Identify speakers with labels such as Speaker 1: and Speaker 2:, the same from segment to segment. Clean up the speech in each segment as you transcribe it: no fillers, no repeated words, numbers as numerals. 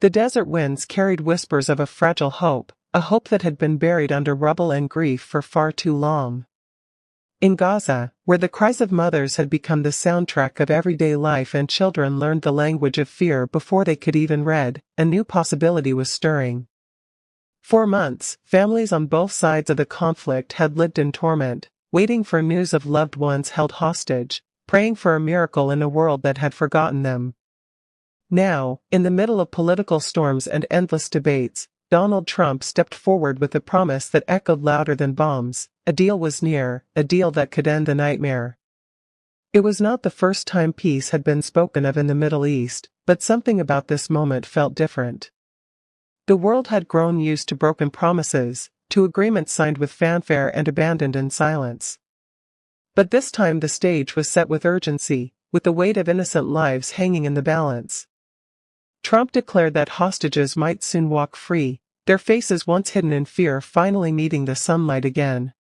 Speaker 1: The desert winds carried whispers of a fragile hope, a hope that had been buried under rubble and grief for far too long. In Gaza, where the cries of mothers had become the soundtrack of everyday life and children learned the language of fear before they could even read, a new possibility was stirring. For months, families on both sides of the conflict had lived in torment, waiting for news of loved ones held hostage, praying for a miracle in a world that had forgotten them. Now, in the middle of political storms and endless debates, Donald Trump stepped forward with a promise that echoed louder than bombs. A deal was near, a deal that could end the nightmare. It was not the first time peace had been spoken of in the Middle East, but something about this moment felt different. The world had grown used to broken promises, to agreements signed with fanfare and abandoned in silence. But this time the stage was set with urgency, with the weight of innocent lives hanging in the balance. Trump declared that hostages might soon walk free, their faces once hidden in fear finally meeting the sunlight again.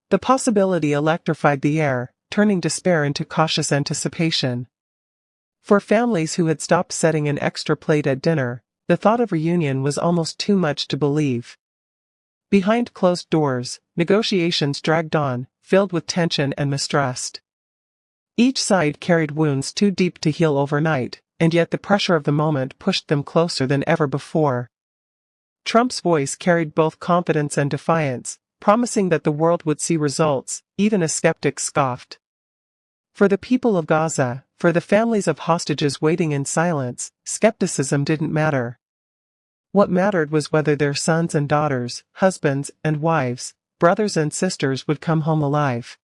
Speaker 1: The possibility electrified the air, turning despair into cautious anticipation. For families who had stopped setting an extra plate at dinner, the thought of reunion was almost too much to believe. Behind closed doors, negotiations dragged on, filled with tension and mistrust. Each side carried wounds too deep to heal overnight, and yet the pressure of the moment pushed them closer than ever before. Trump's voice carried both confidence and defiance, promising that the world would see results. Even a skeptic scoffed. For the people of Gaza, for the families of hostages waiting in silence, skepticism didn't matter. What mattered was whether their sons and daughters, husbands and wives, brothers and sisters would come home alive.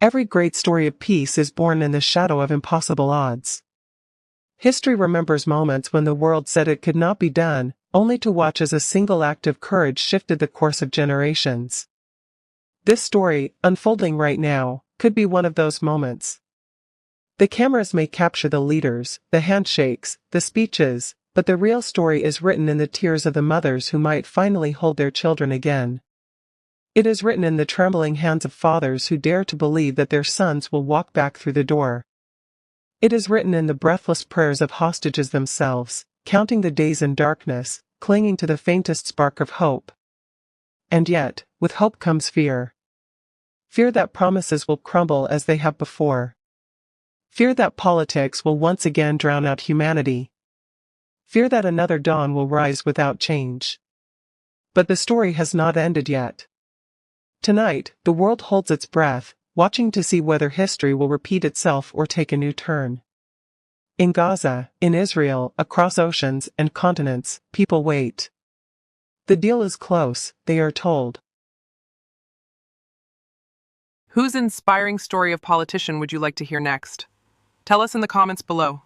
Speaker 1: Every great story of peace is born in the shadow of impossible odds. History remembers moments when the world said it could not be done, only to watch as a single act of courage shifted the course of generations. This story, unfolding right now, could be one of those moments. The cameras may capture the leaders, the handshakes, the speeches, but the real story is written in the tears of the mothers who might finally hold their children again. It is written in the trembling hands of fathers who dare to believe that their sons will walk back through the door. It is written in the breathless prayers of hostages themselves, counting the days in darkness, clinging to the faintest spark of hope. And yet, with hope comes fear. Fear that promises will crumble as they have before. Fear that politics will once again drown out humanity. Fear that another dawn will rise without change. But the story has not ended yet. Tonight, the world holds its breath, watching to see whether history will repeat itself or take a new turn. In Gaza, in Israel, across oceans and continents, people wait. The deal is close, they are told.
Speaker 2: Whose inspiring story of politician would you like to hear next? Tell us in the comments below.